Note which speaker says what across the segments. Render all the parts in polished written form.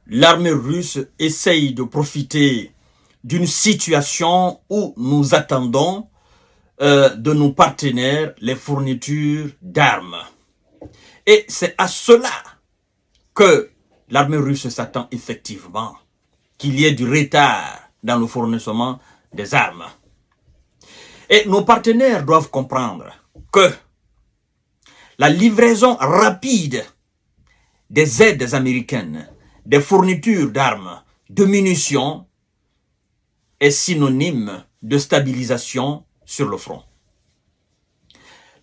Speaker 1: l'armée russe essaye de profiter d'une situation où nous attendons de nos partenaires les fournitures d'armes. Et c'est à cela que l'armée russe s'attend effectivement qu'il y ait du retard dans le fournissement des armes. Et nos partenaires doivent comprendre que la livraison rapide des aides américaines, des fournitures d'armes, de munitions, est synonyme de stabilisation sur le front.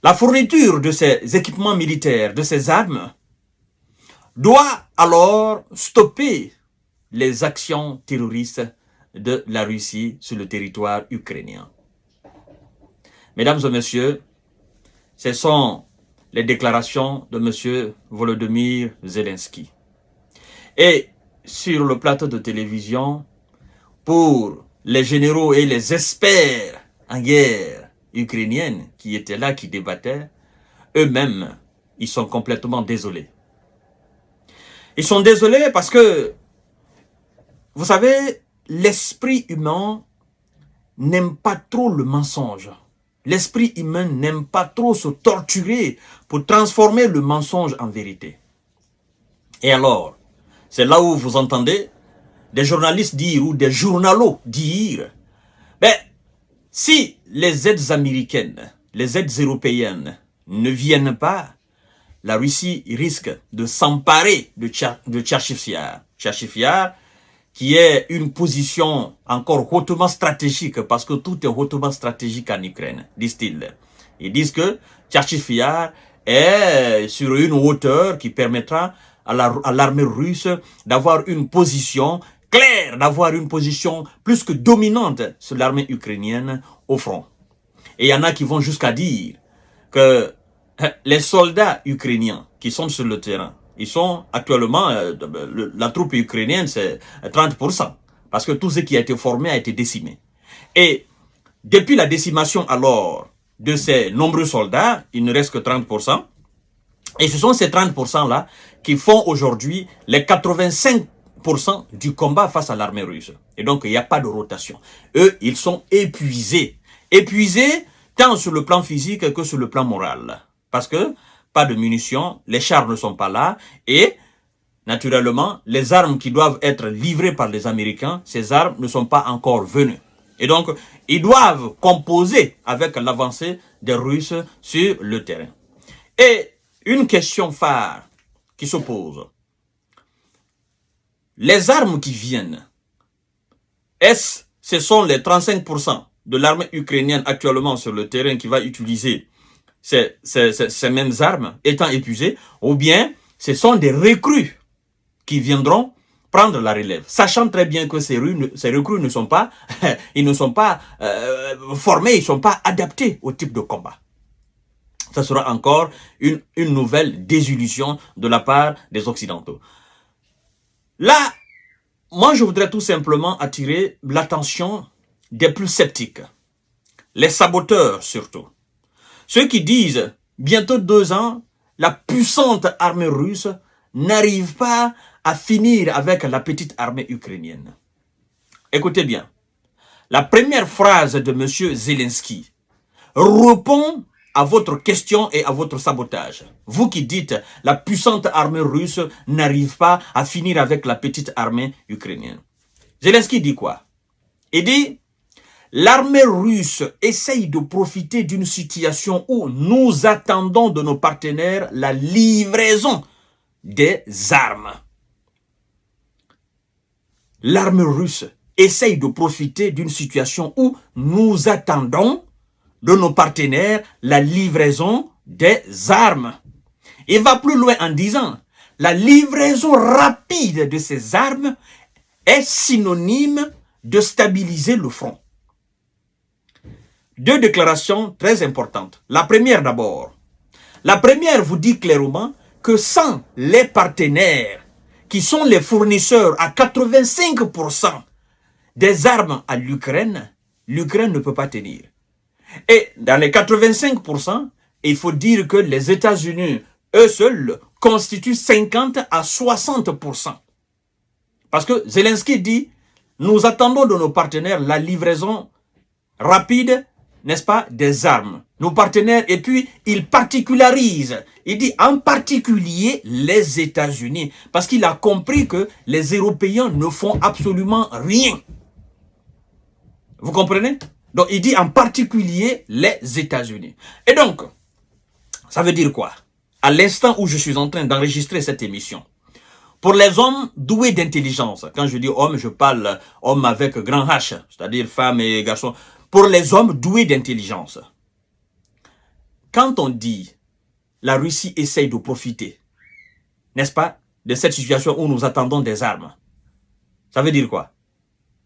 Speaker 1: La fourniture de ces équipements militaires, de ces armes, doit alors stopper les actions terroristes de la Russie sur le territoire ukrainien. Mesdames et messieurs, ce sont les déclarations de M. Volodymyr Zelensky. Et sur le plateau de télévision, pour les généraux et les experts en guerre ukrainienne qui étaient là, qui débattaient, eux-mêmes, ils sont complètement désolés. Ils sont désolés parce que, vous savez, l'esprit humain n'aime pas trop le mensonge. L'esprit humain n'aime pas trop se torturer pour transformer le mensonge en vérité. Et alors, c'est là où vous entendez des journalistes dire ou des journalos dire, si les aides américaines, les aides européennes ne viennent pas, la Russie risque de s'emparer de Tcharchiv Yar. Tcharchiv Yar, qui est une position encore hautement stratégique, parce que tout est hautement stratégique en Ukraine, disent-ils. Ils disent que Tcharchiv Yar est sur une hauteur qui permettra à l'armée russe d'avoir une position claire, d'avoir une position plus que dominante sur l'armée ukrainienne au front. Et il y en a qui vont jusqu'à dire que les soldats ukrainiens qui sont sur le terrain, ils sont actuellement, la troupe ukrainienne, c'est 30%. Parce que tout ce qui a été formé a été décimé. Et depuis la décimation alors de ces nombreux soldats, il ne reste que 30%. Et ce sont ces 30%-là qui font aujourd'hui les 85% du combat face à l'armée russe. Et donc, il n'y a pas de rotation. Eux, ils sont épuisés. Épuisés tant sur le plan physique que sur le plan moral. Parce que pas de munitions, les chars ne sont pas là et naturellement, les armes qui doivent être livrées par les Américains, ces armes ne sont pas encore venues. Et donc, ils doivent composer avec l'avancée des Russes sur le terrain. Et une question phare qui se pose. Les armes qui viennent, ce sont les 35% de l'armée ukrainienne actuellement sur le terrain qui va utiliser ces mêmes armes étant épuisées, ou bien ce sont des recrues qui viendront prendre la relève, sachant très bien que ces recrues ne sont pas, ils ne sont pas formés, ils ne sont pas adaptés au type de combat. Ça sera encore une nouvelle désillusion de la part des Occidentaux. Là, moi je voudrais tout simplement attirer l'attention des plus sceptiques, les saboteurs surtout. Ceux qui disent, bientôt 2 ans, la puissante armée russe n'arrive pas à finir avec la petite armée ukrainienne. Écoutez bien, la première phrase de M. Zelensky répond à votre question et à votre sabotage. Vous qui dites, la puissante armée russe n'arrive pas à finir avec la petite armée ukrainienne. Zelensky dit quoi? Il dit, l'armée russe essaye de profiter d'une situation où nous attendons de nos partenaires la livraison des armes. L'armée russe essaye de profiter d'une situation où nous attendons de nos partenaires la livraison des armes. Il va plus loin en disant, la livraison rapide de ces armes est synonyme de stabiliser le front. 2 déclarations très importantes. La première d'abord. La première vous dit clairement que sans les partenaires qui sont les fournisseurs à 85% des armes à l'Ukraine, l'Ukraine ne peut pas tenir. Et dans les 85%, il faut dire que les États-Unis, eux seuls, constituent 50 à 60%. Parce que Zelensky dit, nous attendons de nos partenaires la livraison rapide, n'est-ce pas, des armes. Nos partenaires, et puis il particularise. Il dit en particulier les États-Unis. Parce qu'il a compris que les Européens ne font absolument rien. Vous comprenez? Donc il dit en particulier les États-Unis. Et donc, ça veut dire quoi? À l'instant où je suis en train d'enregistrer cette émission, pour les hommes doués d'intelligence, quand je dis homme, je parle homme avec grand H, c'est-à-dire femmes et garçons. Pour les hommes doués d'intelligence, quand on dit la Russie essaye de profiter, n'est-ce pas, de cette situation où nous attendons des armes, ça veut dire quoi?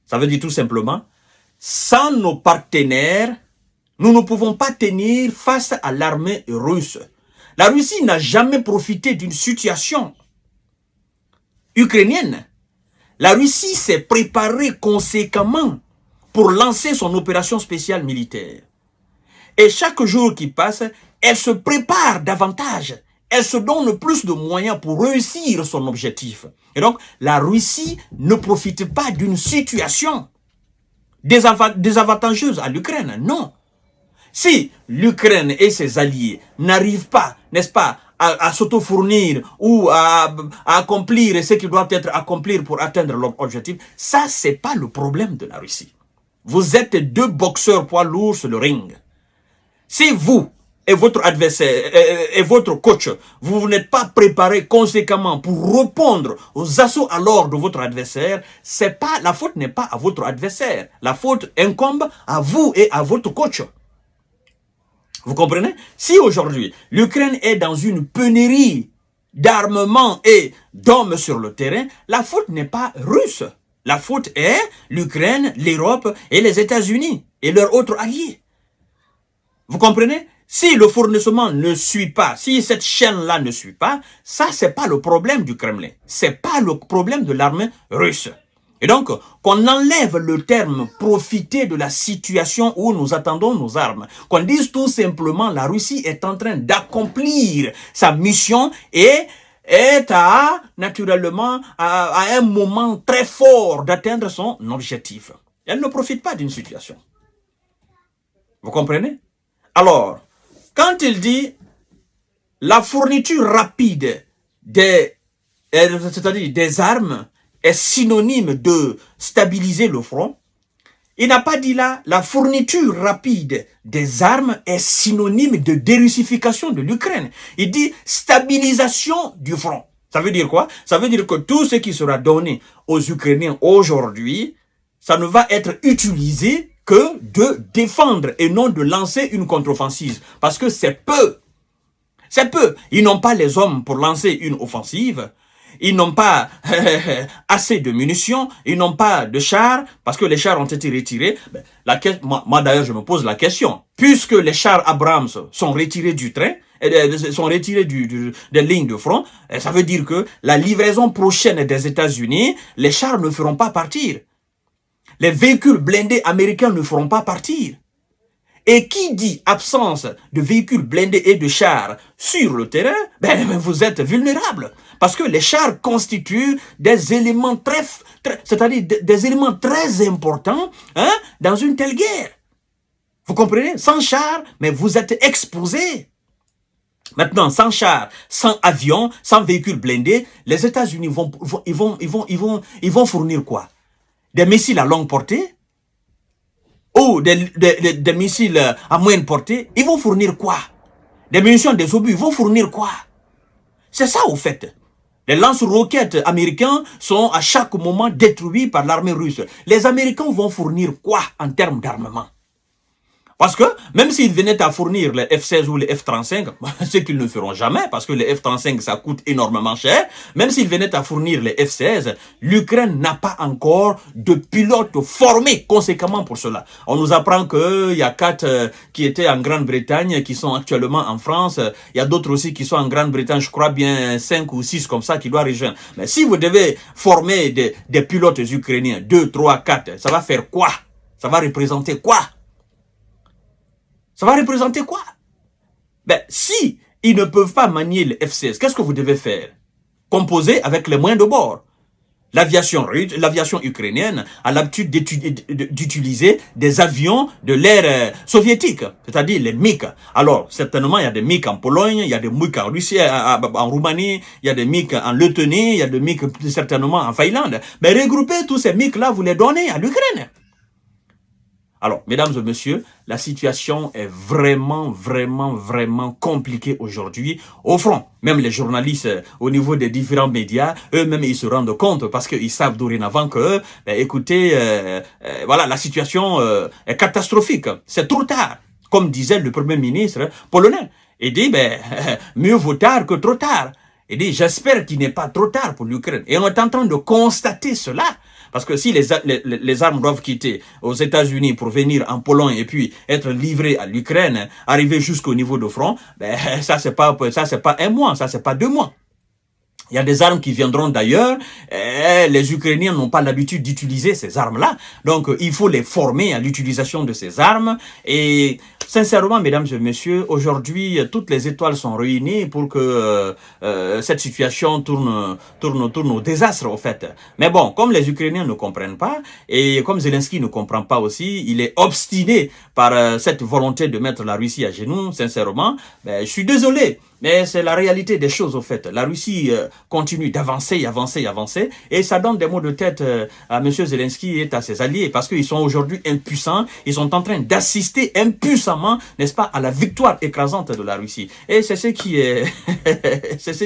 Speaker 1: Ça veut dire tout simplement, sans nos partenaires, nous ne pouvons pas tenir face à l'armée russe. La Russie n'a jamais profité d'une situation ukrainienne. La Russie s'est préparée conséquemment pour lancer son opération spéciale militaire. Et chaque jour qui passe, elle se prépare davantage. Elle se donne plus de moyens pour réussir son objectif. Et donc, la Russie ne profite pas d'une situation désavantageuse à l'Ukraine. Non. Si l'Ukraine et ses alliés n'arrivent pas, n'est-ce pas, à s'auto-fournir ou à accomplir ce qui doit être accompli pour atteindre leur objectif, ça, c'est pas le problème de la Russie. Vous êtes deux boxeurs poids lourds sur le ring. Si vous et votre adversaire et votre coach, vous n'êtes pas préparés conséquemment pour répondre aux assauts alors de votre adversaire, c'est pas, la faute n'est pas à votre adversaire. La faute incombe à vous et à votre coach. Vous comprenez? Si aujourd'hui, l'Ukraine est dans une pénurie d'armement et d'hommes sur le terrain, la faute n'est pas russe. La faute est l'Ukraine, l'Europe et les États-Unis et leurs autres alliés. Vous comprenez? Si le fournissement ne suit pas, si cette chaîne-là ne suit pas, ça, c'est pas le problème du Kremlin. C'est pas le problème de l'armée russe. Et donc, qu'on enlève le terme « profiter de la situation où nous attendons nos armes », qu'on dise tout simplement la Russie est en train d'accomplir sa mission et est naturellement, à un moment très fort d'atteindre son objectif. Elle ne profite pas d'une situation. Vous comprenez? Alors, quand il dit la fourniture rapide c'est-à-dire des armes, est synonyme de stabiliser le front, il n'a pas dit là, la fourniture rapide des armes est synonyme de dérussification de l'Ukraine. Il dit stabilisation du front. Ça veut dire quoi? Ça veut dire que tout ce qui sera donné aux Ukrainiens aujourd'hui, ça ne va être utilisé que de défendre et non de lancer une contre-offensive. Parce que c'est peu. C'est peu. Ils n'ont pas les hommes pour lancer une offensive. Ils n'ont pas assez de munitions, ils n'ont pas de chars, parce que les chars ont été retirés. Moi d'ailleurs, je me pose la question. Puisque les chars Abrams sont retirés du train, sont retirés des lignes de front, ça veut dire que la livraison prochaine des États-Unis, les chars ne feront pas partir. Les véhicules blindés américains ne feront pas partir. Et qui dit absence de véhicules blindés et de chars sur le terrain, vous êtes vulnérables. Parce que les chars constituent des éléments c'est-à-dire des éléments très importants dans une telle guerre. Vous comprenez? Sans chars, mais vous êtes exposés. Maintenant, sans chars, sans avions, sans véhicules blindés, les États-Unis vont fournir quoi? Des missiles à longue portée? Ou des missiles à moyenne portée? Ils vont fournir quoi? Des munitions, des obus, ils vont fournir quoi? C'est ça au fait. Les lance-roquettes américains sont à chaque moment détruits par l'armée russe. Les Américains vont fournir quoi en termes d'armement? Parce que même s'ils venaient à fournir les F-16 ou les F-35, ce qu'ils ne feront jamais, parce que les F-35, ça coûte énormément cher, même s'ils venaient à fournir les F-16, l'Ukraine n'a pas encore de pilotes formés conséquemment pour cela. On nous apprend qu'il y a 4 qui étaient en Grande-Bretagne, qui sont actuellement en France. Il y a d'autres aussi qui sont en Grande-Bretagne, je crois bien 5 ou 6 comme ça, qui doivent rejoindre. Mais si vous devez former des pilotes ukrainiens, 2, 3, 4, ça va faire quoi? Ça va représenter quoi? Ça va représenter quoi? Si ils ne peuvent pas manier le F-16, qu'est-ce que vous devez faire? Composer avec les moyens de bord. L'aviation ukrainienne a l'habitude d'utiliser des avions de l'ère soviétique, c'est-à-dire les MiG. Alors, certainement, il y a des MiG en Pologne, il y a des MiG en Russie, en Roumanie, il y a des MiG en Lettonie, il y a des MiG certainement en Finlande. Mais regroupez tous ces MiG-là, vous les donnez à l'Ukraine. Alors, mesdames et messieurs, la situation est vraiment compliquée aujourd'hui au front. Même les journalistes au niveau des différents médias, eux-mêmes, ils se rendent compte parce qu'ils savent dorénavant que, écoutez, voilà, la situation est catastrophique. C'est trop tard. Comme disait le premier ministre polonais. Il dit, mieux vaut tard que trop tard. Il dit, j'espère qu'il n'est pas trop tard pour l'Ukraine. Et on est en train de constater cela. Parce que si les armes doivent quitter aux États-Unis pour venir en Pologne et puis être livrées à l'Ukraine, arriver jusqu'au niveau de front, ça c'est pas un mois, ça c'est pas 2 mois. Il y a des armes qui viendront d'ailleurs. Les Ukrainiens n'ont pas l'habitude d'utiliser ces armes-là. Donc, il faut les former à l'utilisation de ces armes. Et sincèrement, mesdames et messieurs, aujourd'hui, toutes les étoiles sont réunies pour que cette situation tourne au désastre, au fait. Mais bon, comme les Ukrainiens ne comprennent pas, et comme Zelensky ne comprend pas aussi, il est obstiné par cette volonté de mettre la Russie à genoux, sincèrement, je suis désolé. Mais c'est la réalité des choses, au fait. La Russie continue d'avancer, et ça donne des maux de tête à M. Zelensky et à ses alliés, parce qu'ils sont aujourd'hui impuissants, ils sont en train d'assister impuissamment, n'est-ce pas, à la victoire écrasante de la Russie. Et c'est ce qui est, c'est ce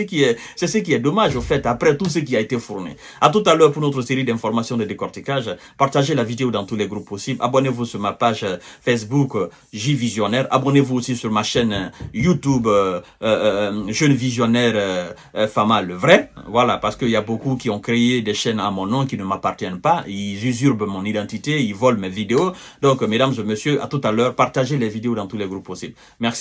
Speaker 1: qui est dommage, au fait, après tout ce qui a été fourni. À tout à l'heure pour notre série d'informations de décortiquage. Partagez la vidéo dans tous les groupes possibles. Abonnez-vous sur ma page Facebook J Visionnaire. Abonnez-vous aussi sur ma chaîne YouTube Jeune Visionnaire Fama le vrai. Voilà, parce qu'il y a beaucoup qui ont créé des chaînes à mon nom qui ne m'appartiennent pas. Ils usurpent mon identité, ils volent mes vidéos. Donc, mesdames et messieurs, à tout à l'heure. Partagez les vidéos dans tous les groupes possibles. Merci.